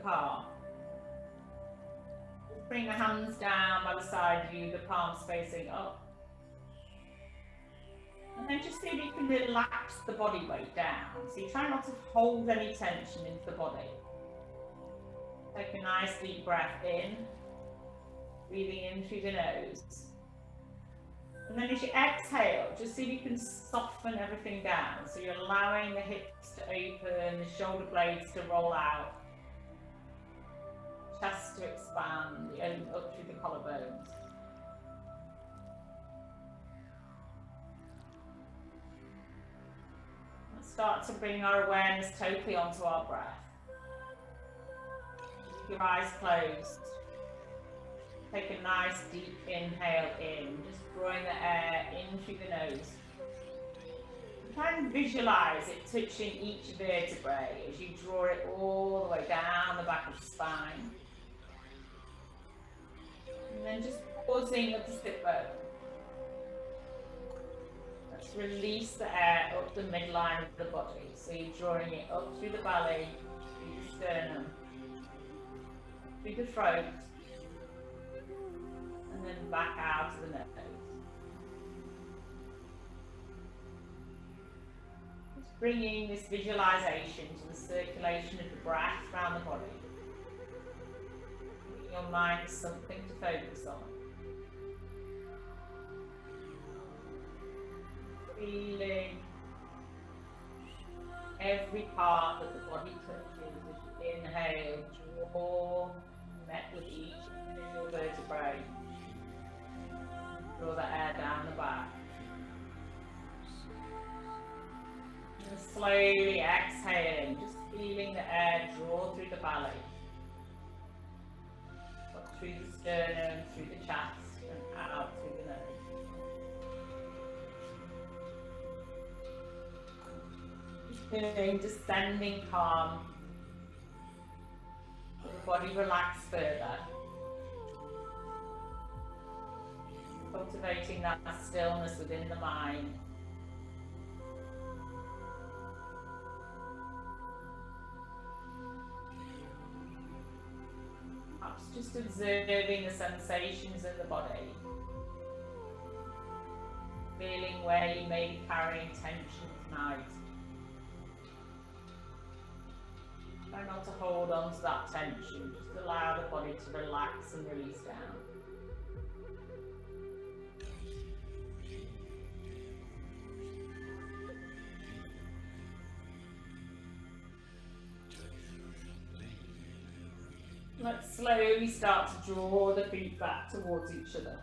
palm. Just bring the hands down by the side of you, the palms facing up. And then just see if you can relax the body weight down. So you try not to hold any tension into the body. Take a nice deep breath in, breathing in through the nose. And then as you exhale, just see if you can soften everything down. So you're allowing the hips to open, the shoulder blades to roll out, chest to expand, up through the collarbones. Let's start to bring our awareness totally onto our breath. Keep your eyes closed. Take a nice deep inhale in, just drawing the air in through the nose. Try and visualize it touching each vertebrae as you draw it all the way down the back of the spine. And then just pausing at the sit bone. Let's release the air up the midline of the body. So you're drawing it up through the belly, through the sternum, through the throat, and then back out to the nose. Just bringing this visualization to the circulation of the breath around the body. Giving your mind something to focus on. Feeling every part that the body touches as you inhale, draw, connect with each individual vertebrae. Draw the air down the back. And slowly exhaling, just feeling the air draw through the belly. Up through the sternum, through the chest, and out through the nose. Feeling descending calm. Let the body relax further. Cultivating that stillness within the mind. Perhaps just observing the sensations in the body. Feeling where you may be carrying tension tonight. Try not to hold on to that tension, just allow the body to relax and release down. Let's slowly start to draw the feet back towards each other.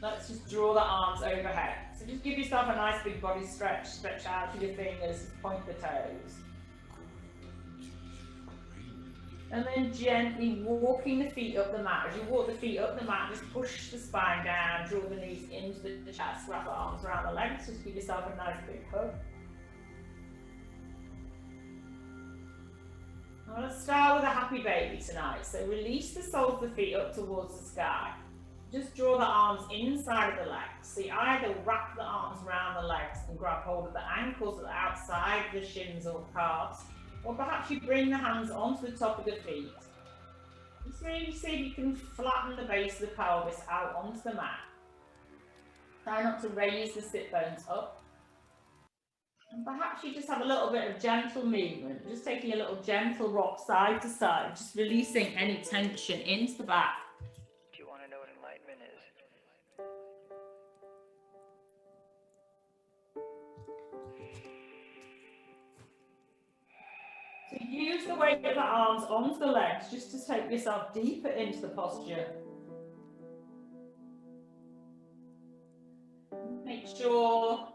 Let's just draw the arms overhead. So just give yourself a nice big body stretch, stretch out through your fingers, just point the toes. And then gently walking the feet up the mat. As you walk the feet up the mat, just push the spine down, draw the knees into the chest, wrap the arms around the legs, just give yourself a nice big hug. Now let's start with a happy baby tonight. So release the soles of the feet up towards the sky. Just draw the arms inside of the legs. So you either wrap the arms around the legs and grab hold of the ankles at the outside of the shins or calves, or perhaps you bring the hands onto the top of the feet. Just really see if you can flatten the base of the pelvis out onto the mat. Try not to raise the sit bones up. And perhaps you just have a little bit of gentle movement, just taking a little gentle rock side to side, just releasing any tension into the back. Do you want to know what enlightenment is? So use the weight of the arms onto the legs just to take yourself deeper into the posture. Make sure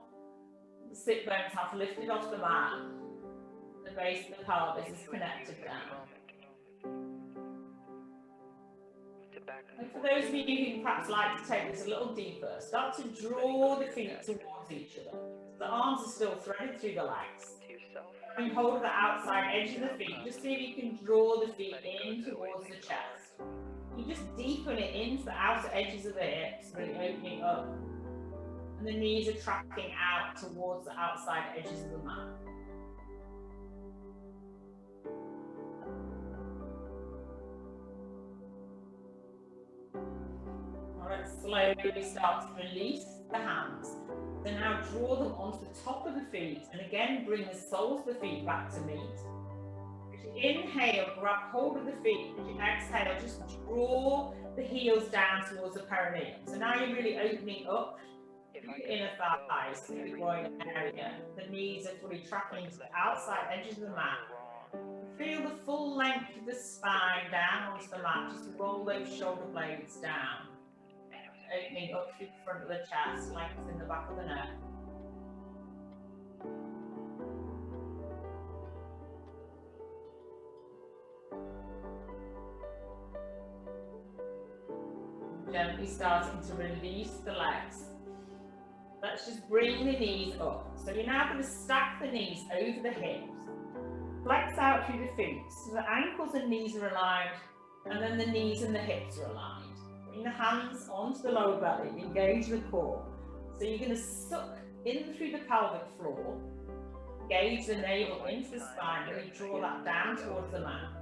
the sit bones have lifted off the mat. The base of the pelvis is connected down. And for those of you who perhaps like to take this a little deeper, start to draw the feet towards each other. The arms are still threaded through the legs. And hold the outside edge of the feet. Just see if you can draw the feet in towards the chest. You just deepen it into the outer edges of the hips, really opening up. And the knees are tracking out towards the outside edges of the mat. Let's slowly start to release the hands. So now draw them onto the top of the feet, and again bring the soles of the feet back to meet. As you inhale, grab hold of the feet. As you exhale, just draw the heels down towards the perineum. So now you're really opening up your inner thighs, the groin area. The knees are fully tracking to the outside edges of the mat. Feel the full length of the spine down onto the mat. Just roll those shoulder blades down. Opening up through the front of the chest, lengthening the back of the neck. Gently starting to release the legs. Let's just bring the knees up. So you're now going to stack the knees over the hips. Flex out through the feet. So the ankles and knees are aligned, and then the knees and the hips are aligned. Bring the hands onto the lower belly, engage the core. So you're going to suck in through the pelvic floor, engage the navel into the spine, really draw that down towards the mat.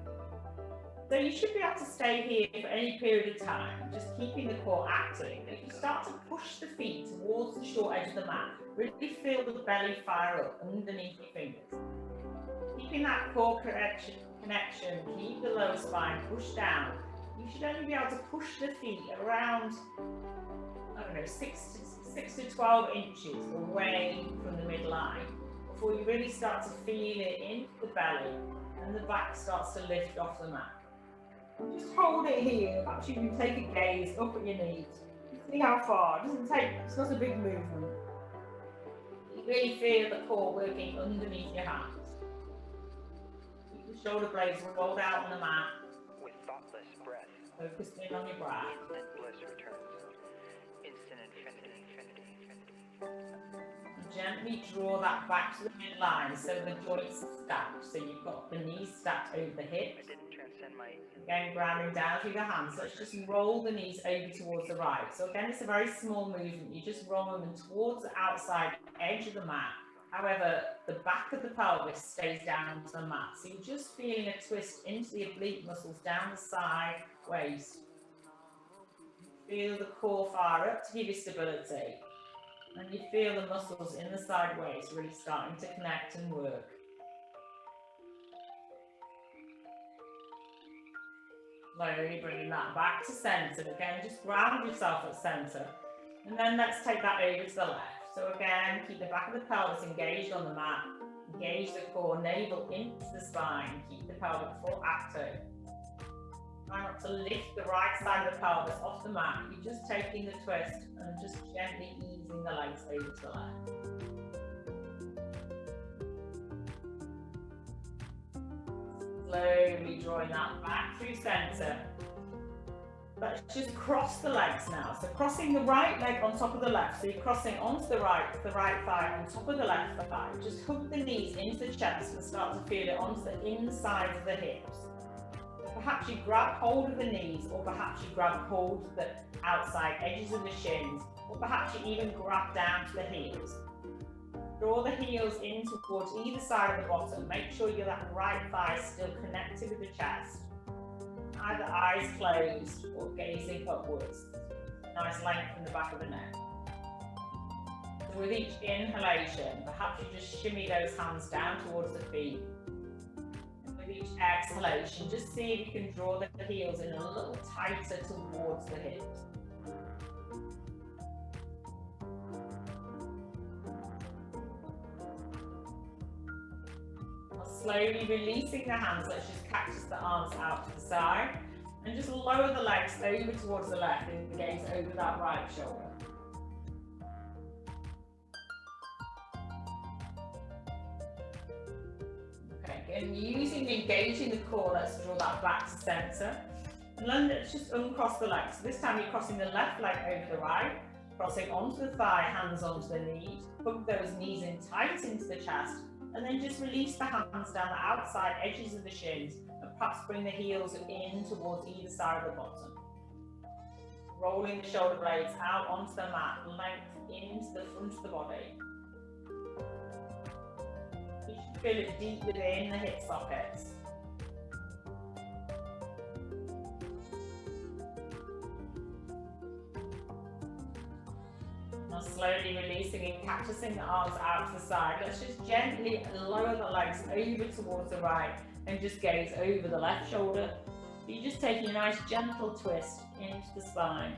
So you should be able to stay here for any period of time, just keeping the core active. If you start to push the feet towards the short edge of the mat, really feel the belly fire up underneath your fingers. Keeping that core connection, keep the lower spine pushed down. You should only be able to push the feet around, I don't know, 6 to 12 inches away from the midline before you really start to feel it into the belly and the back starts to lift off the mat. Just hold it here. Perhaps you can take a gaze up at your knees. See how far. It's not a big movement. You really feel the core working underneath your hands. Keep the shoulder blades rolled out on the mat. With thoughtless breath, Focus in on your breath. instant bliss returns. Instant infinity, infinity, infinity. And gently draw that back to the midline so the joints are stacked. So you've got the knees stacked over the hips. I didn't transcend my... Again, grounding down through the hands. Let's just roll the knees over towards the right. So again, it's a very small movement. You just roll them towards the outside edge of the mat. However, the back of the pelvis stays down onto the mat. So you're just feeling a twist into the oblique muscles down the side, waist. Feel the core fire up to give you stability. And you feel the muscles in the side waist really starting to connect and work. Slowly bringing that back to centre. Again, just ground yourself at centre. And then let's take that over to the left. So again, keep the back of the pelvis engaged on the mat. Engage the core, navel into the spine. Keep the pelvic floor active. Try not to lift the right side of the pelvis off the mat. You're just taking the twist and just gently easing the legs over to the left. Slowly drawing that back through centre. Let's just cross the legs now. So crossing the right leg on top of the left. So you're crossing onto the right thigh on top of the left thigh. Just hook the knees into the chest and start to feel it onto the inside of the hips. Perhaps you grab hold of the knees, or perhaps you grab hold of the outside edges of the shins, or perhaps you even grab down to the heels. Draw the heels in towards either side of the bottom. Make sure that right thigh is still connected with the chest. Either eyes closed or gazing upwards. Nice length in the back of the neck. So with each inhalation, perhaps you just shimmy those hands down towards the feet. And with each exhalation, just see if you can draw the heels in a little tighter towards the hips. Slowly releasing the hands, let's just cactus the arms out to the side and just lower the legs over towards the left and gaze over that right shoulder. Okay, again, engaging the core, let's draw that back to centre. And then let's just uncross the legs. So this time you're crossing the left leg over the right, crossing onto the thigh, hands onto the knees, hook those knees in tight into the chest. And then just release the hands down the outside edges of the shins and perhaps bring the heels in towards either side of the bottom. Rolling the shoulder blades out onto the mat, length into the front of the body. You should feel it deep within the hip sockets. releasing and cactusing the arms out to the side. Let's just gently lower the legs over towards the right and just gaze over the left shoulder. You're just taking a nice gentle twist into the spine.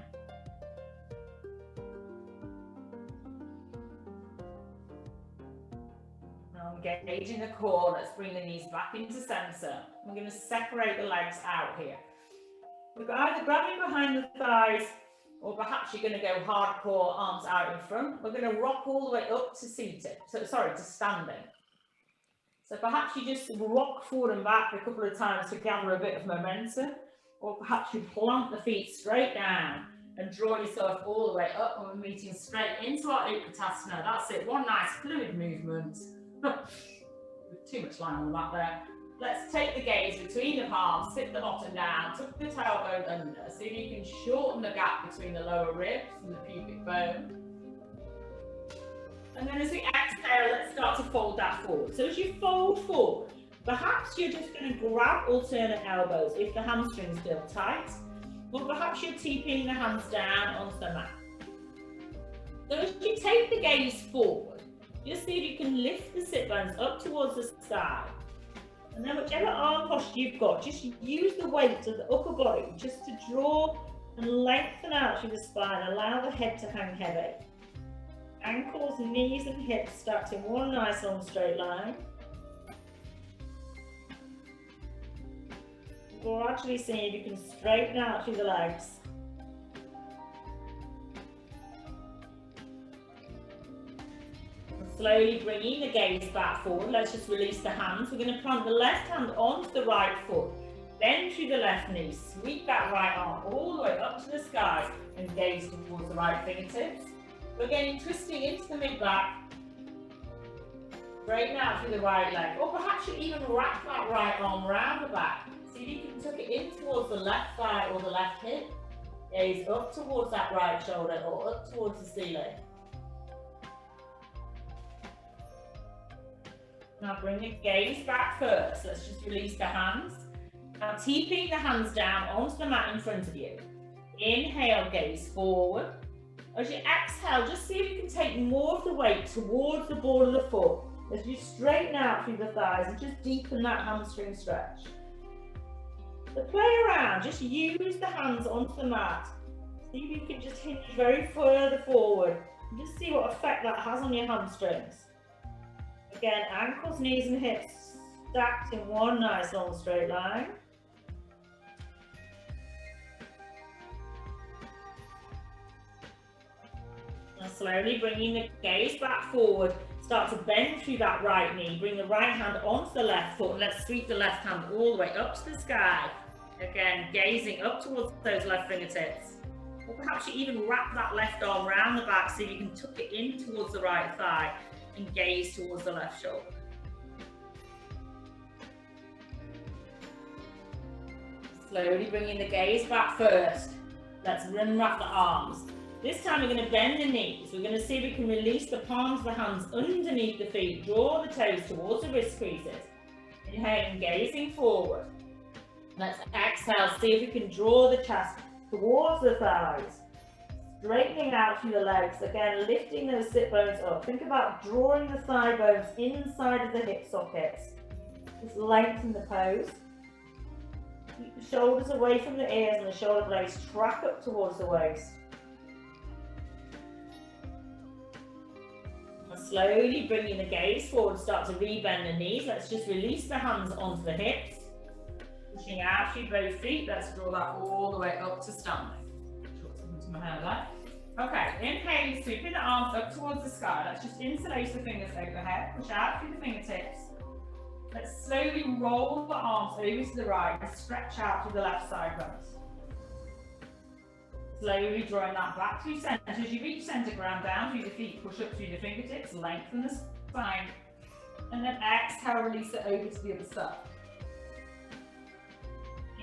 Now engaging the core, let's bring the knees back into center. We're going to separate the legs out here. We're either grabbing behind the thighs, or perhaps you're going to go hardcore, arms out in front. We're going to rock all the way up to seated, to standing. So perhaps you just rock forward and back a couple of times to gather a bit of momentum, or perhaps you plant the feet straight down and draw yourself all the way up, and we're meeting straight into our Utkatasana. That's it, one nice fluid movement. With too much line on the mat there. Let's take the gaze between the palms, sit the bottom down, tuck the tailbone under. See if you can shorten the gap between the lower ribs and the pubic bone. And then as we exhale, let's start to fold that forward. So as you fold forward, perhaps you're just going to grab alternate elbows if the hamstrings feel tight, or perhaps you're TPing the hands down onto the mat. So as you take the gaze forward, just see if you can lift the sit bones up towards the sky. And then whichever arm posture you've got, just use the weight of the upper body just to draw and lengthen out through the spine. Allow the head to hang heavy. Ankles, knees and hips stacked in one nice long straight line. Gradually see if you can straighten out through the legs. Slowly bringing the gaze back forward. Let's just release the hands. We're going to plant the left hand onto the right foot. Bend through the left knee. Sweep that right arm all the way up to the sky and gaze towards the right fingertips. We're getting twisting into the mid-back. Straighten out through the right leg. Or perhaps you even wrap that right arm around the back. See if you can tuck it in towards the left thigh or the left hip. Gaze up towards that right shoulder or up towards the ceiling. Now bring the gaze back first. Let's just release the hands. Now TPing the hands down onto the mat in front of you. Inhale, gaze forward. As you exhale, just see if you can take more of the weight towards the ball of the foot. As you straighten out through the thighs and just deepen that hamstring stretch. So play around, just use the hands onto the mat. See if you can just hinge very further forward. And just see what effect that has on your hamstrings. Again, ankles, knees and hips stacked in one nice long straight line. Now slowly bringing the gaze back forward, start to bend through that right knee, bring the right hand onto the left foot and let's sweep the left hand all the way up to the sky. Again, gazing up towards those left fingertips. Or perhaps you even wrap that left arm around the back so you can tuck it in towards the right thigh and gaze towards the left shoulder. Slowly bringing the gaze back first. Let's unwrap the arms. This time we're going to bend the knees. We're going to see if we can release the palms of the hands underneath the feet. Draw the toes towards the wrist creases. Inhaling, gazing forward. Let's exhale, see if we can draw the chest towards the thighs. Straightening out through the legs, again lifting those sit bones up. Think about drawing the thigh bones inside of the hip sockets. Just lengthen the pose. Keep the shoulders away from the ears and the shoulder blades track up towards the waist. And slowly bringing the gaze forward, start to rebend the knees. Let's just release the hands onto the hips. Pushing out through both feet, let's draw that all the way up to standing. My hair there. Okay, inhaling, sweeping the arms up towards the sky. Let's just interlace the fingers overhead, push out through the fingertips. Let's slowly roll the arms over to the right and stretch out through the left side bones. Slowly drawing that back through center. As you reach center, ground down through the feet, push up through the fingertips, lengthen the spine, and then exhale, release it over to the other side.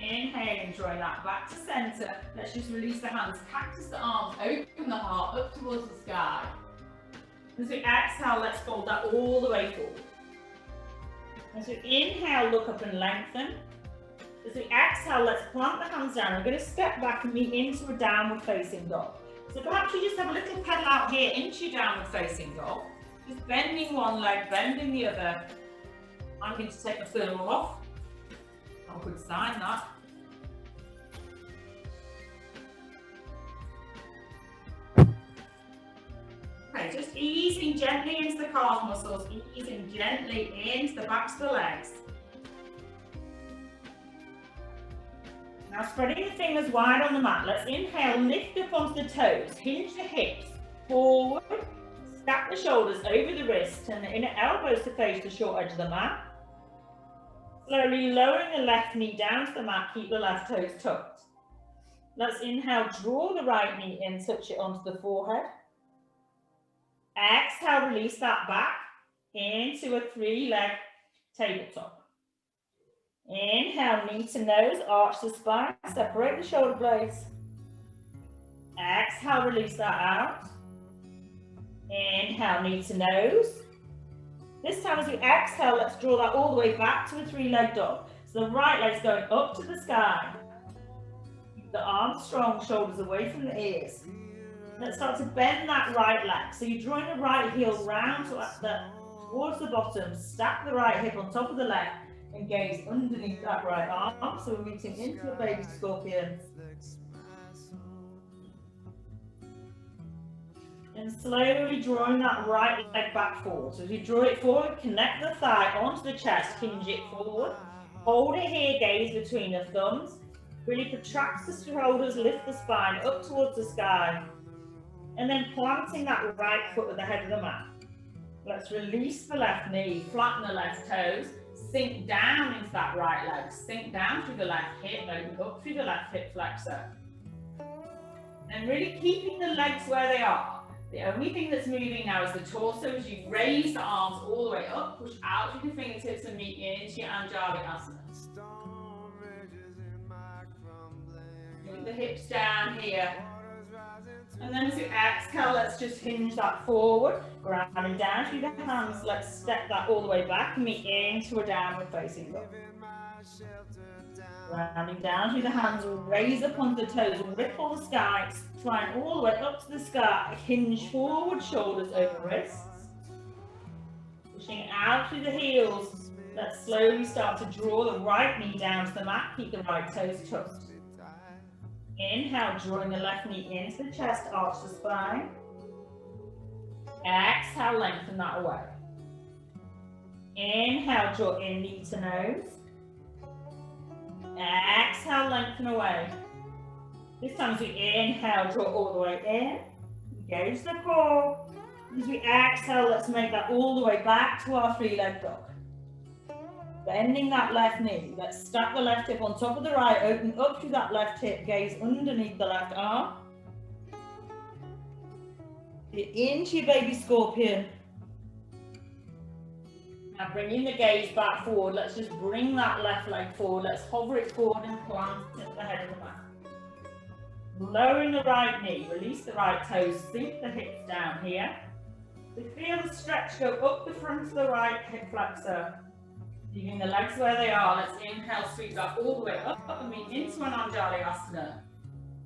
Inhaling, drawing that back to center. Let's just release the hands, cactus the arms, open the heart up towards the sky. As we exhale, let's fold that all the way forward. As we inhale, look up and lengthen. As we exhale, let's plant the hands down. We're going to step back and meet into a downward facing dog. So perhaps you just have a little pedal out here into your downward facing dog. Just bending one leg, bending the other. I'm going to take the thermal off. Not a good sign, that. Okay, just easing gently into the calf muscles, easing gently into the backs of the legs. Now spreading the fingers wide on the mat, let's inhale, lift up onto the toes, hinge the hips forward, stack the shoulders over the wrists, turn the inner elbows to face the short edge of the mat. Slowly lowering the left knee down to the mat, keep the left toes tucked. Let's inhale, draw the right knee in, touch it onto the forehead. Exhale, release that back into a 3-leg tabletop. Inhale, knee to nose, arch the spine, separate the shoulder blades. Exhale, release that out. Inhale, knee to nose. This time as we exhale, let's draw that all the way back to a 3-leg dog. So the right leg's going up to the sky. Keep the arms strong, shoulders away from the ears. Let's start to bend that right leg. So you're drawing the right heel round towards the bottom, stack the right hip on top of the left, and gaze underneath that right arm. So we're meeting into a baby scorpion. And slowly drawing that right leg back forward. So as you draw it forward, connect the thigh onto the chest, hinge it forward. Hold it here, gaze between the thumbs. Really protract the shoulders, lift the spine up towards the sky. And then planting that right foot at the head of the mat. Let's release the left knee, flatten the left toes. Sink down into that right leg, sink down through the left hip, open up through the left hip flexor. And really keeping the legs where they are. The only thing that's moving now is the torso as you raise the arms all the way up, push out through the fingertips and meet into your Anjali Asana. Move the hips down here. And then as you exhale, let's just hinge that forward, grounding down through the hands. Let's step that all the way back and meet into a downward facing dog. Grounding down through the hands, raise up onto the toes, ripple the sky, flying all the way up to the sky. Hinge forward, shoulders over wrists. Pushing out through the heels. Let's slowly start to draw the right knee down to the mat, keep the right toes tucked. Inhale, drawing the left knee into the chest, arch the spine. Exhale, lengthen that away. Inhale, draw in, knee to nose. Exhale, lengthen away. This time as we inhale, draw all the way in. Engage the core. As we exhale, let's make that all the way back to our 3-leg dog. Bending that left knee, let's stack the left hip on top of the right, open up through that left hip, gaze underneath the left arm. Get into your baby scorpion. Now bringing the gaze back forward, let's just bring that left leg forward, let's hover it forward and plant it at the head of the mat. Lowering the right knee, release the right toes, sink the hips down here. So feel the stretch go up the front of the right hip flexor. Leaving the legs where they are, let's inhale, sweep that all the way up and meet into an Anjali Asana.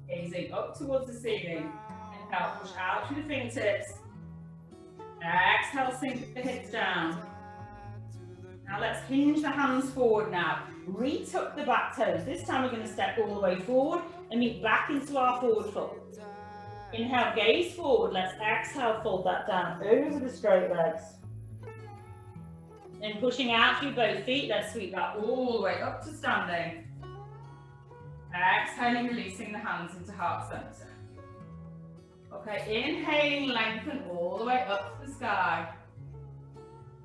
Gazing up towards the ceiling. Inhale, push out through the fingertips. Exhale, sink the hips down. Now let's hinge the hands forward now. Retuck the back toes. This time we're going to step all the way forward and meet back into our forward fold. Inhale, gaze forward. Let's exhale, fold that down over the straight legs. Then pushing out through both feet, let's sweep that all the way up to standing. Exhaling, releasing the hands into heart center. Okay, inhaling, lengthen all the way up to the sky.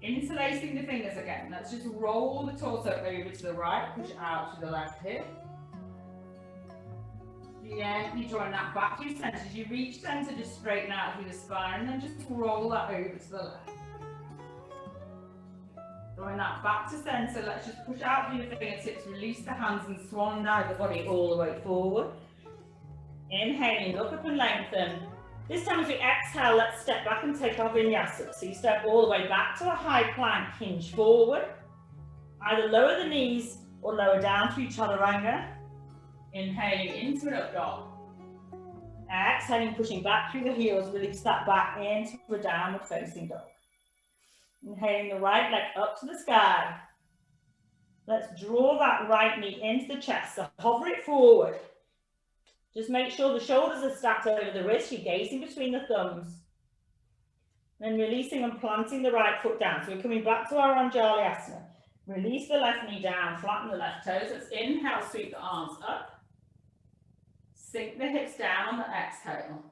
Interlacing the fingers again. Let's just roll the torso over to the right, push out to the left hip. Gently drawing that back to your center. As you reach center, just straighten out through the spine and then just roll that over to the left. Drawing that back to center, let's just push out through the fingertips, release the hands and swan dive the body all the way forward. Inhaling, look up and lengthen. This time as we exhale, let's step back and take our vinyasa. So you step all the way back to a high plank, hinge forward. Either lower the knees or lower down through chaturanga. Inhaling into an up dog. Exhaling, pushing back through the heels, release that back into a downward facing dog. Inhaling the right leg up to the sky. Let's draw that right knee into the chest, so hover it forward. Just make sure the shoulders are stacked over the wrist, you're gazing between the thumbs. Then releasing and planting the right foot down. So we're coming back to our Anjali Asana. Release the left knee down, flatten the left toes. Let's inhale, sweep the arms up. Sink the hips down on the exhale.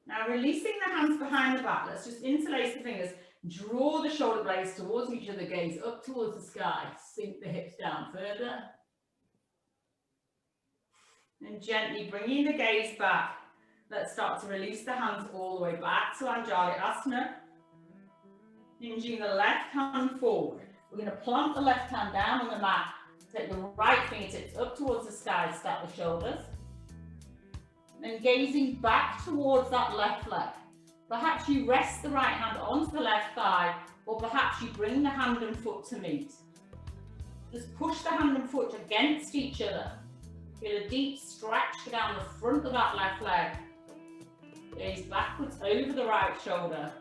Now releasing the hands behind the back, let's just interlace the fingers. Draw the shoulder blades towards each other, gaze up towards the sky. Sink the hips down further. And gently bringing the gaze back, let's start to release the hands all the way back to Anjali Asana. Hinging the left hand forward. We're going to plant the left hand down on the mat. Take the right fingertips up towards the sky, stack the shoulders. Then gazing back towards that left leg. Perhaps you rest the right hand onto the left thigh, or perhaps you bring the hand and foot to meet. Just push the hand and foot against each other. Feel a deep stretch down the front of that left leg. Gaze backwards over the right shoulder.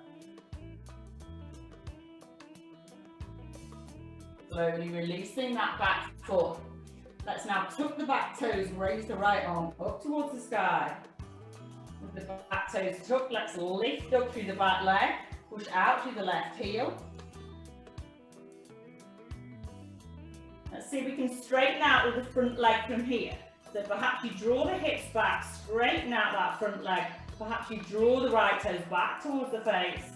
Slowly releasing that back foot. Let's now tuck the back toes, raise the right arm up towards the sky. With the back toes tucked, let's lift up through the back leg, push out through the left heel. Let's see if we can straighten out with the front leg from here. So perhaps you draw the hips back, straighten out that front leg. Perhaps you draw the right toes back towards the face.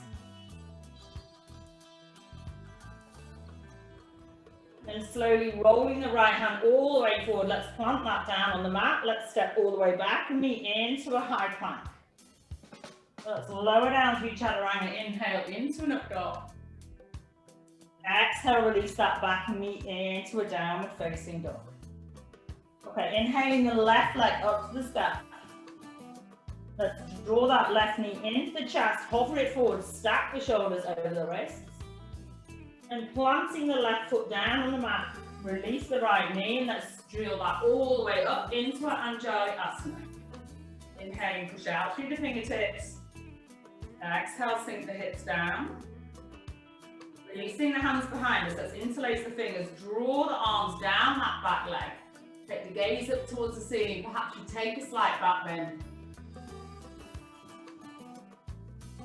And slowly rolling the right hand all the way forward. Let's plant that down on the mat. Let's step all the way back and meet into a high plank. Let's lower down to chaturanga. Inhale into an up dog. Exhale, release that back and meet into a downward facing dog. Okay, inhaling the left leg up to the sky. Let's draw that left knee into the chest, hover it forward, stack the shoulders over the wrists. And planting the left foot down on the mat, release the right knee, and let's drill that all the way up into our Anjali Asana. Inhaling, push out through the fingertips. Exhale, sink the hips down. Releasing the hands behind us, let's interlace the fingers, draw the arms down that back leg. Take the gaze up towards the ceiling, perhaps you take a slight back bend.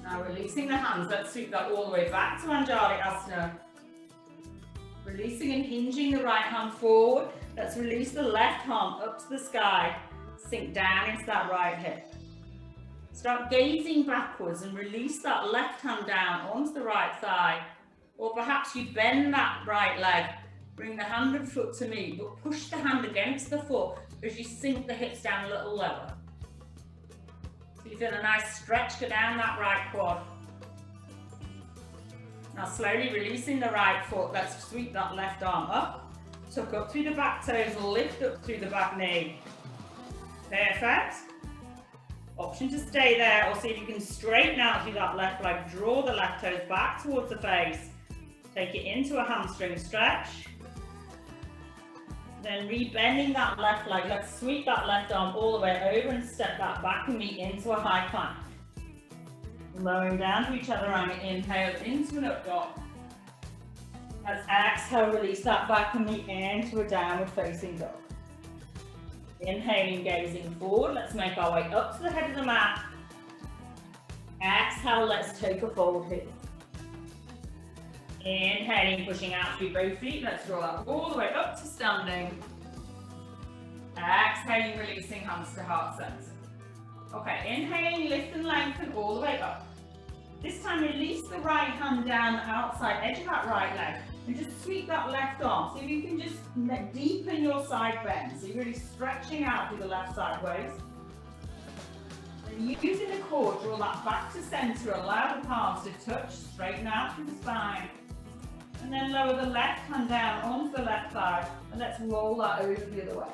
Now releasing the hands, let's sweep that all the way back to Anjali Asana. Releasing and hinging the right hand forward. Let's release the left arm up to the sky. Sink down into that right hip. Start gazing backwards and release that left hand down onto the right thigh. Or perhaps you bend that right leg. Bring the hand and foot to meet, but push the hand against the foot as you sink the hips down a little lower. So you feel a nice stretch go down that right quad. Now slowly releasing the right foot, let's sweep that left arm up. Tuck up through the back toes, lift up through the back knee. Perfect. Option to stay there, or see if you can straighten out through that left leg. Draw the left toes back towards the face. Take it into a hamstring stretch. Then rebending that left leg, let's sweep that left arm all the way over and step that back and meet into a high plank. Lowering down to each other, inhale into an up dog. Let's exhale, release that back and meet into a downward facing dog. Inhaling, gazing forward, let's make our way up to the head of the mat. Exhale, let's take a fold here. Inhaling, pushing out through both feet. Let's draw that all the way up to standing. Exhaling, releasing hands to heart center. Okay, inhaling, lift and lengthen all the way up. This time, release the right hand down the outside edge of that right leg and just sweep that left arm. So you can just deepen your side bend. So you're really stretching out through the left sideways. And using the core, draw that back to center. Allow the palms to touch, straighten out through the spine. And then lower the left hand down onto the left thigh, and let's roll that over the other way.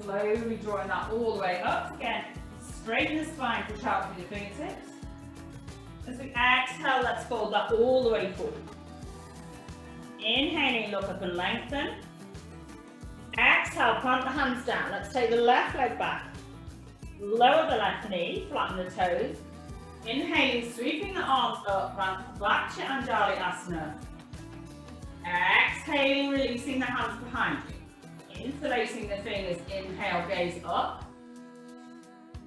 Slowly drawing that all the way up again. Straighten the spine, push out through the fingertips. As we exhale, let's fold that all the way forward. Inhaling, look up and lengthen. Exhale, plant the hands down. Let's take the left leg back. Lower the left knee, flatten the toes. Inhaling, sweeping the arms up, back to Anjali Asana. Exhaling, releasing the hands behind you. Interlacing the fingers, inhale, gaze up.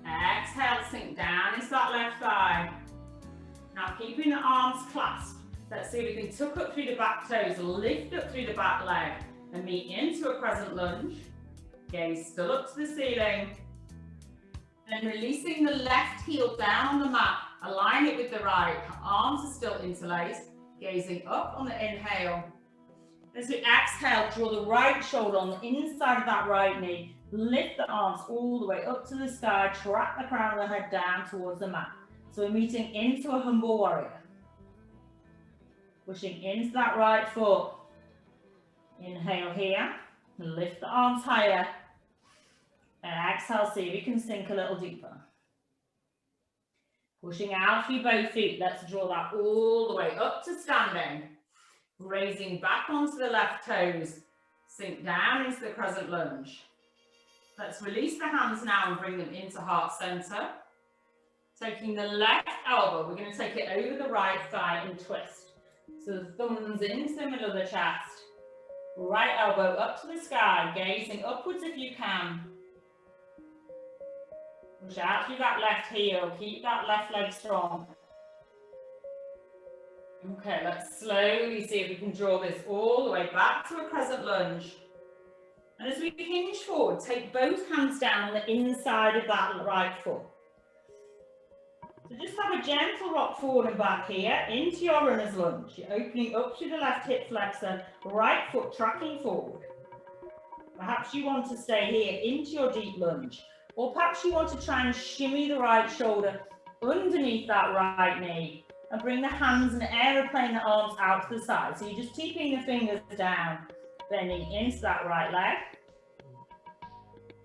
Exhale, sink down into that left thigh. Now keeping the arms clasped. Let's see if we can tuck up through the back toes, lift up through the back leg, and meet into a crescent lunge. Gaze still up to the ceiling. And releasing the left heel down on the mat, align it with the right. Arms are still interlaced. Gazing up on the inhale. As we exhale, draw the right shoulder on the inside of that right knee. Lift the arms all the way up to the sky. Track the crown of the head down towards the mat. So we're meeting into a humble warrior. Pushing into that right foot. Inhale here. Lift the arms higher. And exhale, see if you can sink a little deeper. Pushing out through both feet. Let's draw that all the way up to standing. Raising back onto the left toes. Sink down into the crescent lunge. Let's release the hands now and bring them into heart center. Taking the left elbow, we're going to take it over the right thigh and twist. So the thumbs into the middle of the chest. Right elbow up to the sky, gazing upwards if you can. Push out through that left heel, keep that left leg strong. Okay, let's slowly see if we can draw this all the way back to a crescent lunge. And as we hinge forward, take both hands down on the inside of that right foot. So just have a gentle rock forward and back here into your runner's lunge. You're opening up through the left hip flexor, right foot tracking forward. Perhaps you want to stay here into your deep lunge. Or perhaps you want to try and shimmy the right shoulder underneath that right knee and bring the hands and aeroplane the arms out to the side. So you're just keeping the fingers down, bending into that right leg.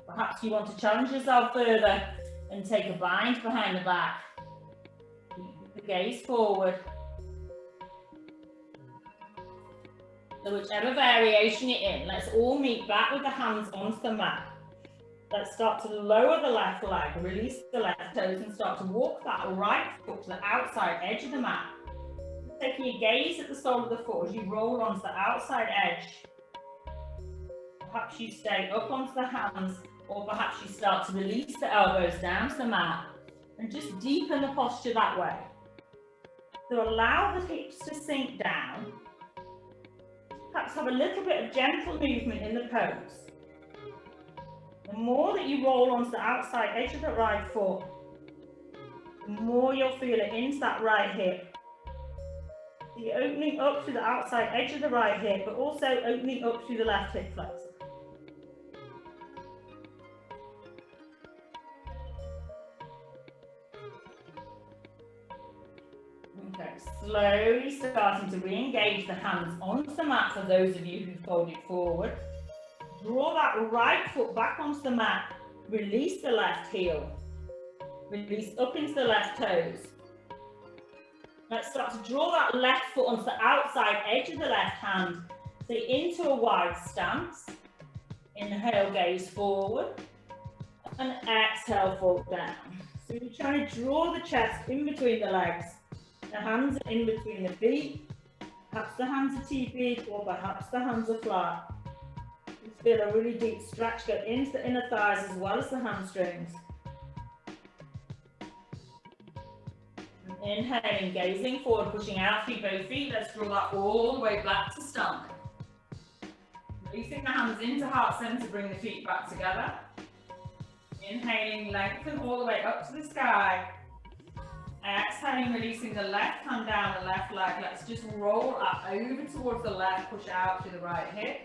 Perhaps you want to challenge yourself further and take a bind behind the back. Keep the gaze forward. So whichever variation you're in, let's all meet back with the hands onto the mat. Let's start to lower the left leg, release the left toes and start to walk that right foot to the outside edge of the mat. Taking your gaze at the sole of the foot as you roll onto the outside edge. Perhaps you stay up onto the hands, or perhaps you start to release the elbows down to the mat and just deepen the posture that way. So allow the hips to sink down. Perhaps have a little bit of gentle movement in the pose. The more that you roll onto the outside edge of the right foot, the more you'll feel it into that right hip. So you're opening up through the outside edge of the right hip, but also opening up through the left hip flexor. Okay, slowly starting to re-engage the hands onto the mat for those of you who folded forward. Draw that right foot back onto the mat, release the left heel, release up into the left toes. Let's start to draw that left foot onto the outside edge of the left hand, so into a wide stance. Inhale, gaze forward, and exhale, fold down. So you're trying to draw the chest in between the legs, the hands are in between the feet, perhaps the hands are TP or perhaps the hands are flat. Feel a really deep stretch go into the inner thighs as well as the hamstrings. Inhaling, gazing forward, pushing out through both feet. Let's draw that all the way back to standing. Releasing the hands into heart center, bring the feet back together. Inhaling, lengthen all the way up to the sky. Exhaling, releasing the left hand down the left leg. Let's just roll up over towards the left, push out through the right hip.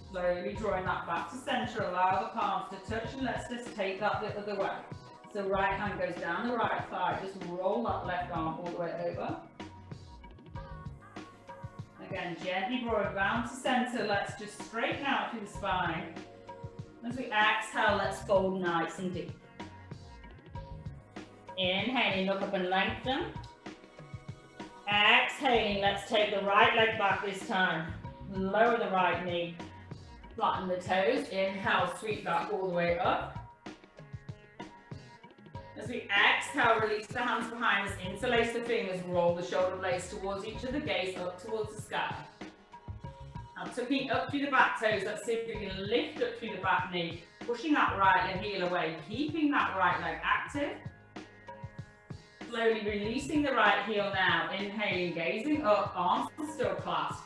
Slowly drawing that back to center, allow the palms to touch, and let's just take that the other way. So right hand goes down the right thigh, just roll that left arm all the way over. Again, gently draw it down to center, let's just straighten out through the spine. As we exhale, let's fold nice and deep. Inhaling, look up and lengthen. Exhaling, let's take the right leg back this time. lower the right knee, flatten the toes, inhale, sweep that all the way up. As we exhale, release the hands behind us, interlace the fingers, roll the shoulder blades towards each other, gaze up towards the sky. Now tucking up through the back toes, let's see if we can lift up through the back knee, pushing that right leg heel away, keeping that right leg active. Slowly releasing the right heel now, inhaling, gazing up, arms still clasped.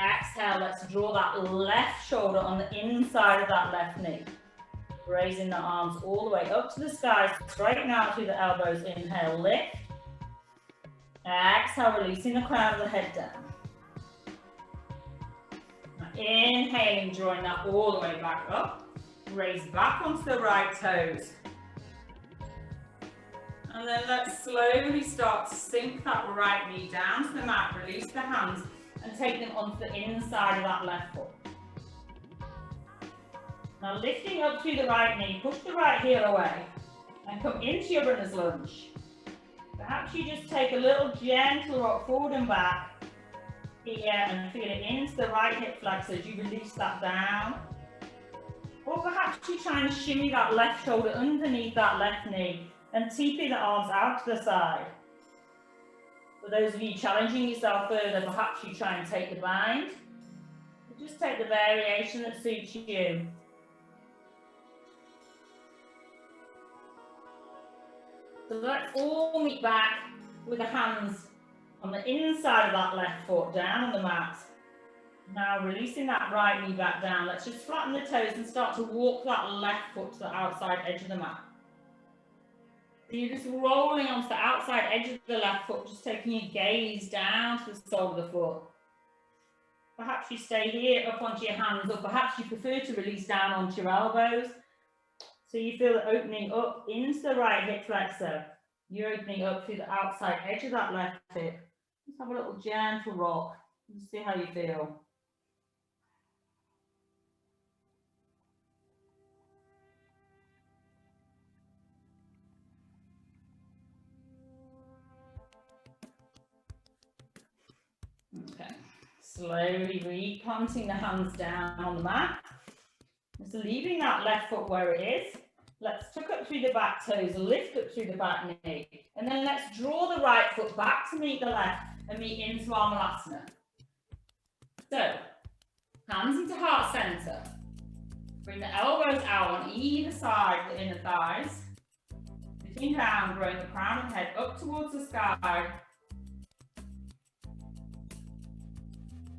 Exhale, let's draw that left shoulder on the inside of that left knee. Raising the arms all the way up to the sky, straighten out through the elbows, inhale, lift. Exhale, releasing the crown of the head down. Now, inhaling, drawing that all the way back up. Raise back onto the right toes. And then let's slowly start to sink that right knee down to the mat, release the hands and take them onto the inside of that left foot. Now lifting up through the right knee, push the right heel away and come into your runner's lunge. Perhaps you just take a little gentle rock forward and back here and feel it into the right hip flexor as you release that down. Or perhaps you try and shimmy that left shoulder underneath that left knee and TP the arms out to the side. For those of you challenging yourself further, perhaps you try and take the bind. Or just take the variation that suits you. So let's all meet back with the hands on the inside of that left foot, down on the mat. Now releasing that right knee back down, let's just flatten the toes and start to walk that left foot to the outside edge of the mat. So you're just rolling onto the outside edge of the left foot, just taking your gaze down to the sole of the foot. Perhaps you stay here up onto your hands, or perhaps you prefer to release down onto your elbows. So you feel it opening up into the right hip flexor. You're opening up through the outside edge of that left hip. Just have a little gentle rock and see how you feel. Okay, slowly replanting the hands down on the mat. Just leaving that left foot where it is. Let's tuck up through the back toes, lift up through the back knee, and then let's draw the right foot back to meet the left and meet into our Malasana. So, hands into heart center. Bring the elbows out on either side of the inner thighs. Sitting down, growing the crown of the head up towards the sky.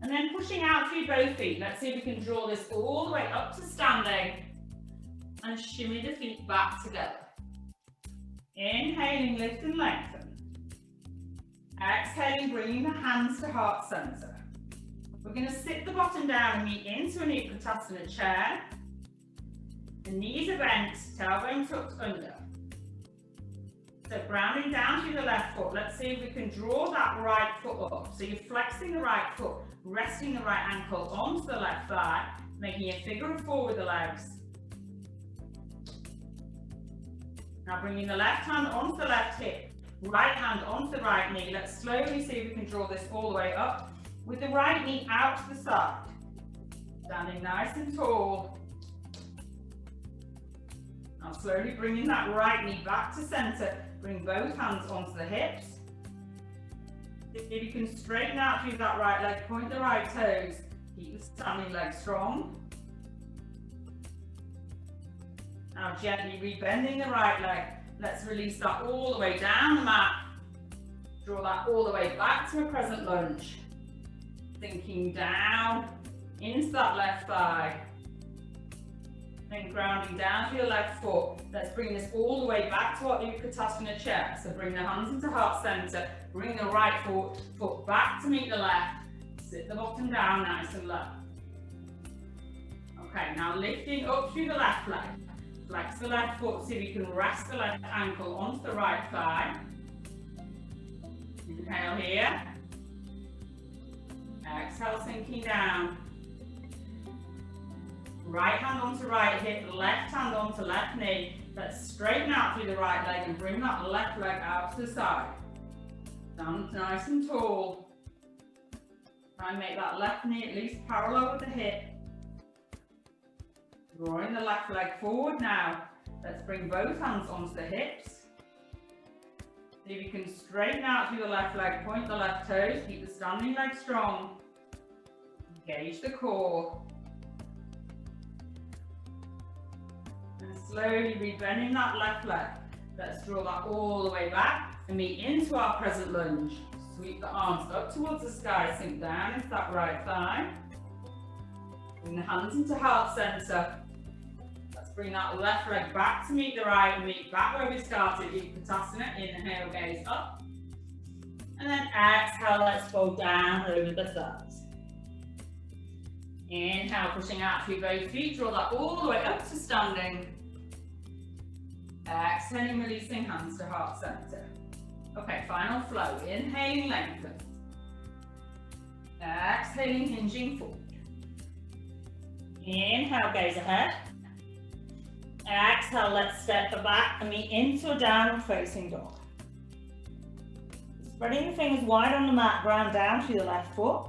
And then pushing out through both feet. Let's see if we can draw this all the way up to standing and shimmy the feet back together. Inhaling, lift and lengthen. Exhaling, bringing the hands to heart center. We're going to sit the bottom down and meet into an Utkatasana chair. The knees are bent, tailbone tucked under. So grounding down through the left foot, let's see if we can draw that right foot up. So you're flexing the right foot, resting the right ankle onto the left thigh, making a figure of four with the legs. Now bringing the left hand onto the left hip, right hand onto the right knee. Let's slowly see if we can draw this all the way up with the right knee out to the side. Standing nice and tall. Now slowly bringing that right knee back to center. Bring both hands onto the hips. If you can straighten out through that right leg, point the right toes. Keep the standing leg strong. Now gently rebending the right leg. Let's release that all the way down the mat. Draw that all the way back to a crescent lunge. Sinking down into that left thigh. Then grounding down to your left foot. Let's bring this all the way back to our Utkatasana chair. So bring the hands into heart center. Bring the right foot back to meet the left. Sit the bottom down nice and low. Okay, now lifting up through the left leg. Flex the left foot, see if you can rest the left ankle onto the right thigh. Inhale here. Exhale, sinking down. Right hand onto right hip, left hand onto left knee. Let's straighten out through the right leg and bring that left leg out to the side. Stand nice and tall. Try and make that left knee at least parallel with the hip. Drawing the left leg forward now. Let's bring both hands onto the hips. See if you can straighten out through the left leg, point the left toes, keep the standing leg strong. Engage the core. And slowly rebending that left leg. Let's draw that all the way back and meet into our present lunge. Sweep the arms up towards the sky, sink down into that right thigh. Bring the hands into heart center. Let's bring that left leg back to meet the right and meet back where we started. Utkatasana, inhale, gaze up. And then exhale, let's fold down over the thumbs. Inhale, pushing out through both feet, draw that all the way up to standing. Exhaling, releasing hands to heart center. Okay, final flow. Inhaling, lengthen. Exhaling, hinging forward. Inhale, gaze ahead. Exhale, let's step back and meet into a downward facing dog. Spreading the fingers wide on the mat, ground down through the left foot.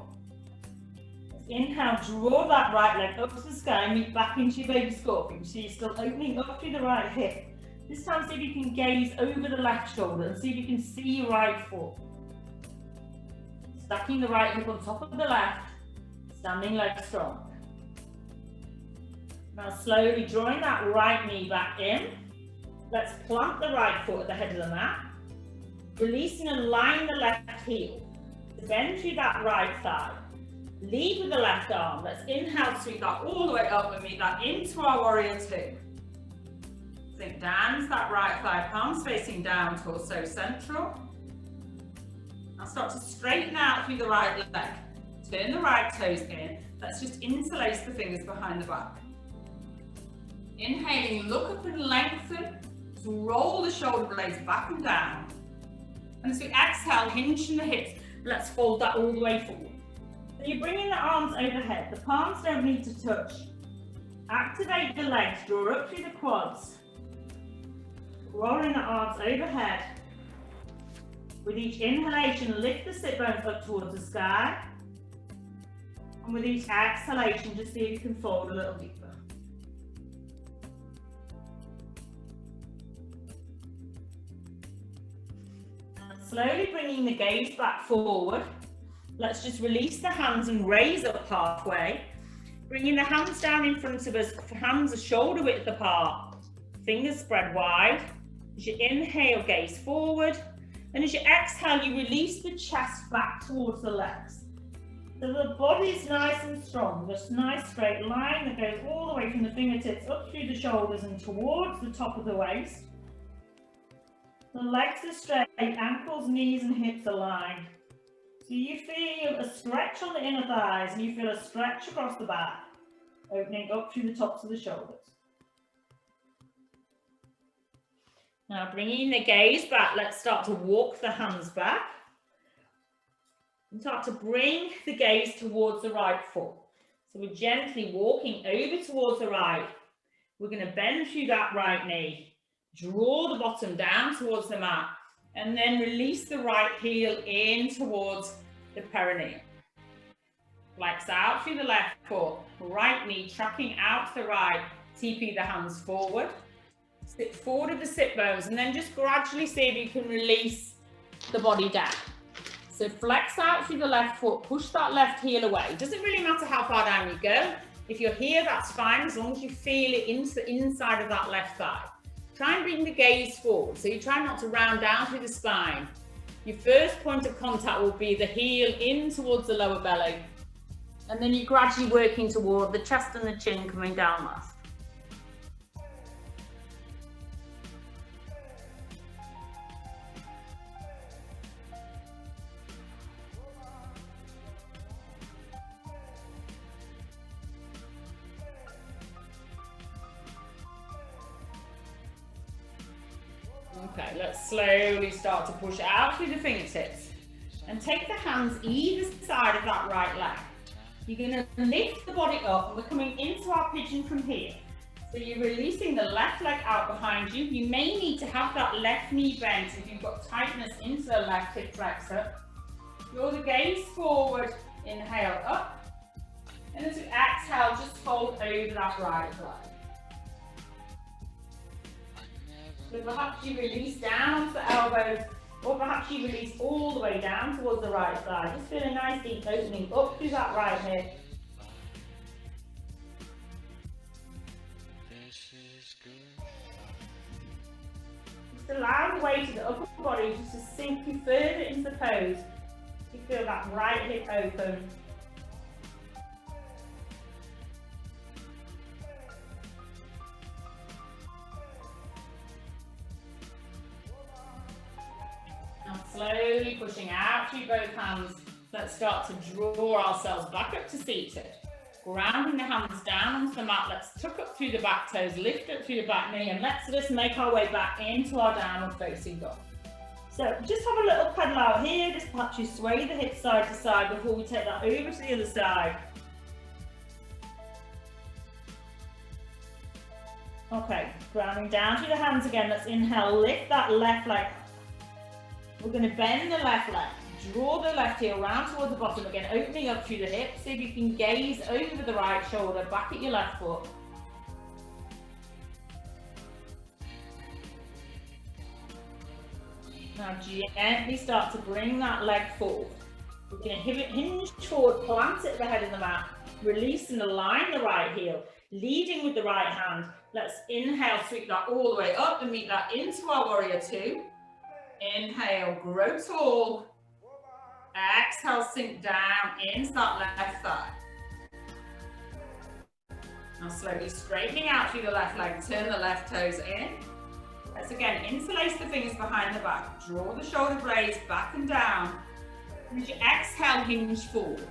Inhale, draw that right leg up to the sky, meet back into your baby scorpion. So you're still opening up through the right hip. This time, see if you can gaze over the left shoulder and see if you can see your right foot. Stacking the right hip on top of the left, standing leg strong. Now slowly drawing that right knee back in. Let's plant the right foot at the head of the mat. Releasing and line the left heel. Bend through that right thigh. Lead with the left arm. Let's inhale, sweep that all the way up and meet that into our warrior two. Sink down into that right thigh, palms facing down, torso central. Now start to straighten out through the right leg. Turn the right toes in. Let's just interlace the fingers behind the back. Inhaling, look up and lengthen. So roll the shoulder blades back and down. And as we exhale, hinge from the hips. Let's fold that all the way forward. So you're bringing the arms overhead. The palms don't need to touch. Activate the legs, draw up through the quads. Rolling the arms overhead. With each inhalation, lift the sit bones up towards the sky. And with each exhalation, just see if you can fold a little deeper. And slowly bringing the gaze back forward. Let's just release the hands and raise up halfway. Bringing the hands down in front of us, hands are shoulder width apart. Fingers spread wide. As you inhale, gaze forward. And as you exhale, you release the chest back towards the legs. So the body is nice and strong. This nice straight line that goes all the way from the fingertips up through the shoulders and towards the top of the waist. The legs are straight, ankles, knees and hips aligned. So you feel a stretch on the inner thighs and you feel a stretch across the back, opening up through the tops of the shoulders. Now bringing the gaze back, let's start to walk the hands back. And start to bring the gaze towards the right foot. So we're gently walking over towards the right. We're going to bend through that right knee. Draw the bottom down towards the mat. And then release the right heel in towards the perineum. Flex out through the left foot. Right knee tracking out to the right. TP the hands forward. Sit forward of the sit bones and then just gradually see if you can release the body down. So flex out through the left foot, push that left heel away. It doesn't really matter how far down you go. If you're here, that's fine, as long as you feel it into the inside of that left thigh. Try and bring the gaze forward. So you try not to round down through the spine. Your first point of contact will be the heel in towards the lower belly. And then you're gradually working toward the chest and the chin coming down last. Okay, let's slowly start to push out through the fingertips and take the hands either side of that right leg. You're going to lift the body up and we're coming into our pigeon from here. So you're releasing the left leg out behind you. You may need to have that left knee bent if you've got tightness into the left hip flexor. Draw the gaze forward Inhale up. And as we exhale, just fold over that right leg. So perhaps you release down onto the elbows, or perhaps you release all the way down towards the right side. Just feel a nice deep opening up through that right hip. Just allow the weight of the upper body just to sink you further into the pose. You feel that right hip open. Now slowly pushing out through both hands, let's start to draw ourselves back up to seated. Grounding the hands down onto the mat, let's tuck up through the back toes, lift up through the back knee, and let's just make our way back into our downward facing dog. So just have a little pedal out here, just perhaps you sway the hips side to side before we take that over to the other side. Okay, grounding down through the hands again, let's inhale, lift that left leg. We're going to bend the left leg, draw the left heel round towards the bottom again, opening up through the hips. See if you can gaze over the right shoulder, back at your left foot. Now gently start to bring that leg forward. We're going to hinge forward, plant it at the head of the mat, release and align the right heel, leading with the right hand. Let's inhale, sweep that all the way up and meet that into our warrior two. Inhale, grow tall. Exhale, sink down into that left thigh. Now slowly straightening out through the left leg, turn the left toes in. Let's again interlace the fingers behind the back. Draw the shoulder blades back and down. And as you exhale, hinge forward.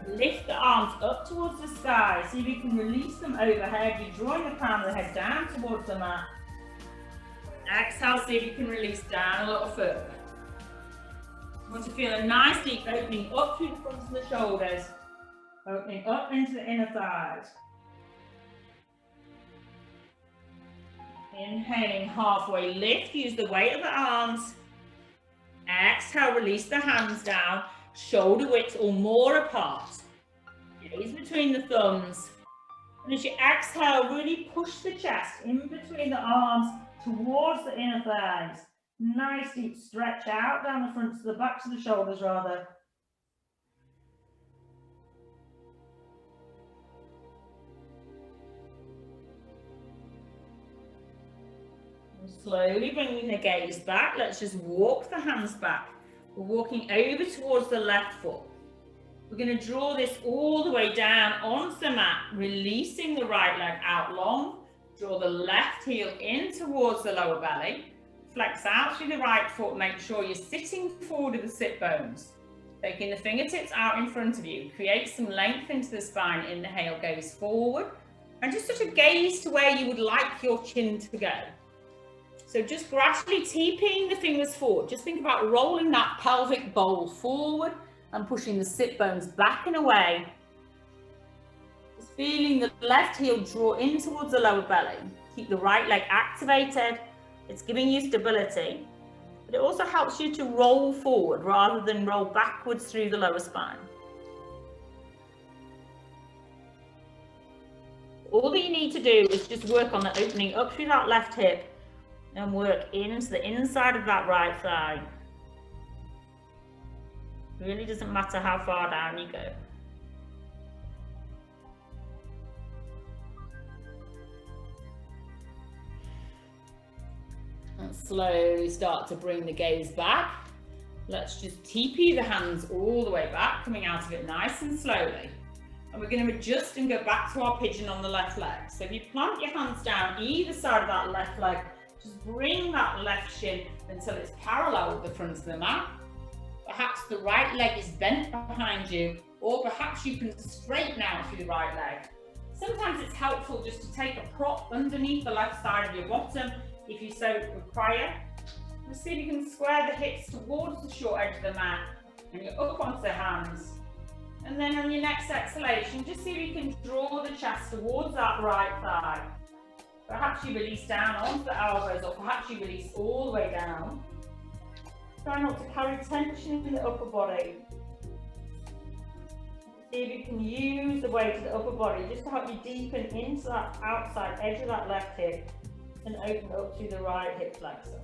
Lift the arms up towards the sky. See if you can release them overhead. You're drawing the crown of the head down towards the mat. Exhale, see if you can release down a little further. You want to feel a nice deep opening up through the fronts of the shoulders. Opening up into the inner thighs. Inhaling, halfway lift, use the weight of the arms. Exhale, release the hands down, shoulder width or more apart. Gaze between the thumbs. And as you exhale, really push the chest in between the arms towards the inner thighs. Nice deep stretch out down the front to the backs of the shoulders rather. Slowly bringing the gaze back, let's just walk the hands back. We're walking over towards the left foot. We're going to draw this all the way down onto the mat, releasing the right leg out long. Draw the left heel in towards the lower belly. Flex out through the right foot, make sure you're sitting forward with the sit bones. Taking the fingertips out in front of you, create some length into the spine. Inhale, gaze forward. And just sort of gaze to where you would like your chin to go. So just gradually TPing the fingers forward. Just think about rolling that pelvic bowl forward and pushing the sit bones back and away. Just feeling the left heel draw in towards the lower belly. Keep the right leg activated. It's giving you stability, but it also helps you to roll forward rather than roll backwards through the lower spine. All that you need to do is just work on the opening up through that left hip and work into the inside of that right thigh. Really doesn't matter how far down you go. And slowly start to bring the gaze back. Let's just TP the hands all the way back, coming out of it nice and slowly. And we're going to adjust and go back to our pigeon on the left leg. So if you plant your hands down either side of that left leg, just bring that left shin until it's parallel with the front of the mat. Perhaps the right leg is bent behind you, or perhaps you can straighten out through the right leg. Sometimes it's helpful just to take a prop underneath the left side of your bottom, if you so require. Just see if you can square the hips towards the short edge of the mat, and you're up onto the hands. And then on your next exhalation, just see if you can draw the chest towards that right thigh. Perhaps you release down onto the elbows, or perhaps you release all the way down. Try not to carry tension in the upper body. See if you can use the weight of the upper body just to help you deepen into that outside edge of that left hip and open up through the right hip flexor.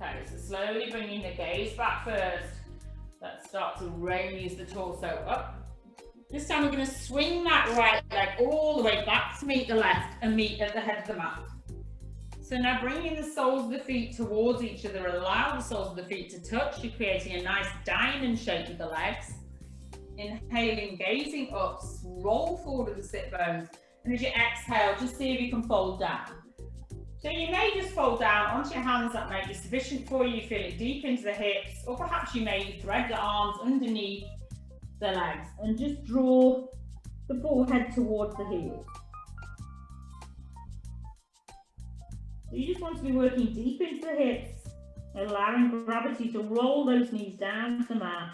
Okay, so slowly bringing the gaze back first. Let's start to raise the torso up. This time we're going to swing that right leg all the way back to meet the left and meet at the head of the mat. So now bringing the soles of the feet towards each other, allow the soles of the feet to touch. You're creating a nice diamond shape with the legs. Inhaling, gazing up, roll forward with the sit bones. And as you exhale, just see if you can fold down. So you may just fold down onto your hands, that may be sufficient for you. Feel it deep into the hips, or perhaps you may thread the arms underneath the legs and just draw the forehead towards the heels. So you just want to be working deep into the hips, allowing gravity to roll those knees down to the mat.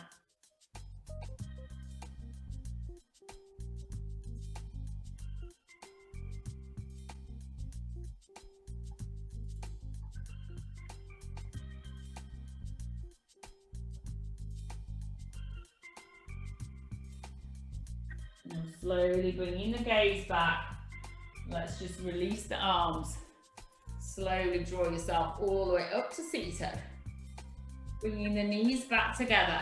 And slowly bringing the gaze back. Let's just release the arms. Slowly draw yourself all the way up to seated. Bringing the knees back together.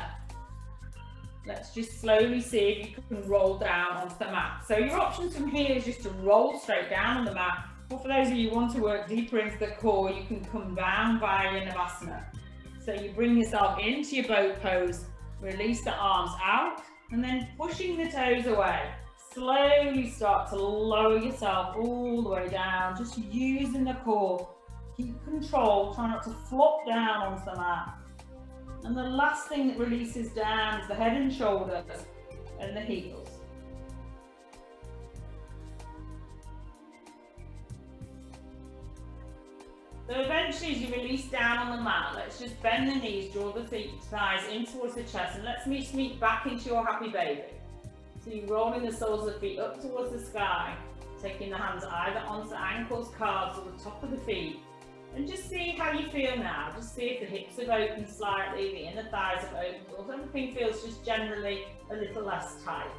Let's just slowly see if you can roll down onto the mat. So your options from here is just to roll straight down on the mat. Or for those of you who want to work deeper into the core, you can come down via your Navasana. So you bring yourself into your boat pose, release the arms out, and then pushing the toes away. Slowly start to lower yourself all the way down, just using the core. Keep control, try not to flop down onto the mat. And the last thing that releases down is the head and shoulders and the heels. So eventually as you release down on the mat, let's just bend the knees, draw the thighs in towards the chest, and let's meet back into your happy baby. So you're rolling the soles of the feet up towards the sky, taking the hands either onto the ankles, calves, or the top of the feet. And just see how you feel now. Just see if the hips have opened slightly, the inner thighs have opened, or if everything feels just generally a little less tight.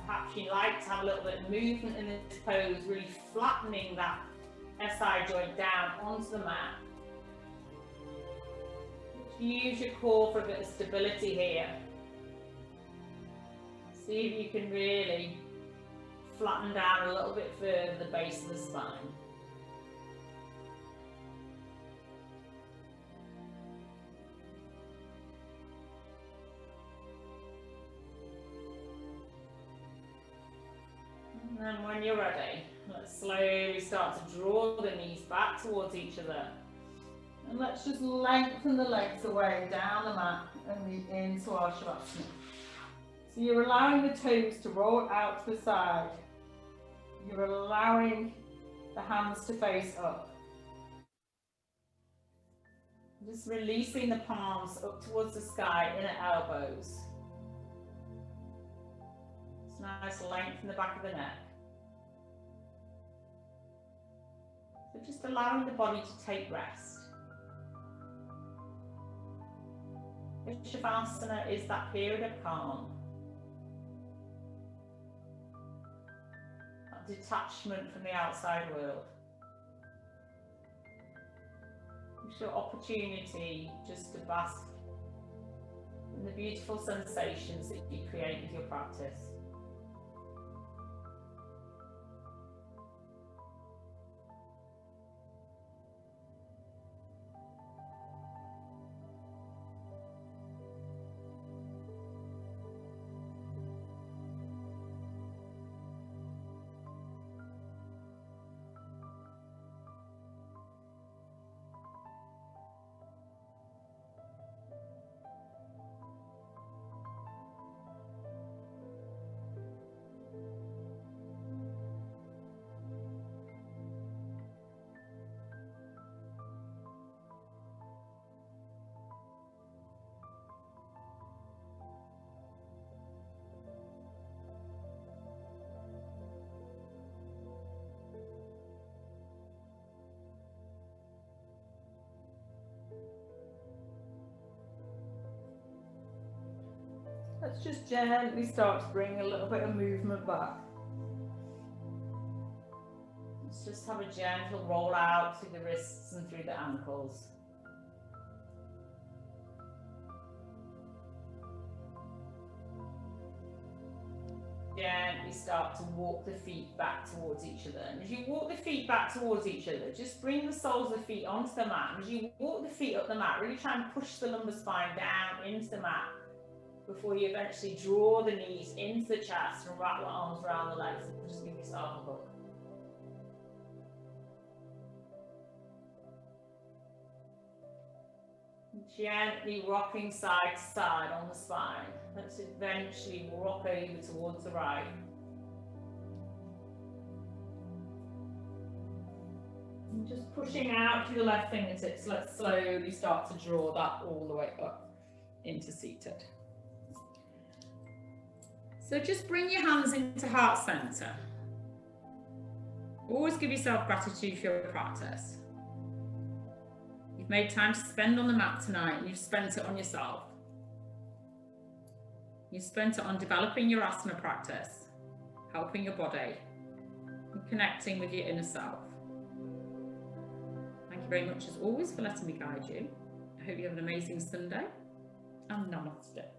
Perhaps you like to have a little bit of movement in this pose, really flattening that SI joint down onto the mat. Use your core for a bit of stability here. See if you can really flatten down a little bit further the base of the spine. And then when you're ready, let's slowly start to draw the knees back towards each other. And let's just lengthen the legs away down the mat and into our Shavasana. So you're allowing the toes to roll out to the side. You're allowing the hands to face up. Just releasing the palms up towards the sky, inner elbows. It's nice length in the back of the neck. So just allowing the body to take rest. Shavasana is that period of calm. That detachment from the outside world. It's your opportunity just to bask in the beautiful sensations that you create with your practice. Let's just gently start to bring a little bit of movement back. Let's just have a gentle roll out through the wrists and through the ankles. Gently start to walk the feet back towards each other. And as you walk the feet back towards each other, just bring the soles of the feet onto the mat. And as you walk the feet up the mat, really try and push the lumbar spine down into the mat before you eventually draw the knees into the chest and wrap the arms around the legs and just give yourself a hug. Gently rocking side to side on the spine. Let's eventually rock over towards the right. And just pushing out through the left fingertips, let's slowly start to draw that all the way up into seated. So just bring your hands into heart center. Always give yourself gratitude for your practice. You've made time to spend on the mat tonight and you've spent it on yourself. You've spent it on developing your asana practice, helping your body, and connecting with your inner self. Thank you very much as always for letting me guide you. I hope you have an amazing Sunday, and namaste.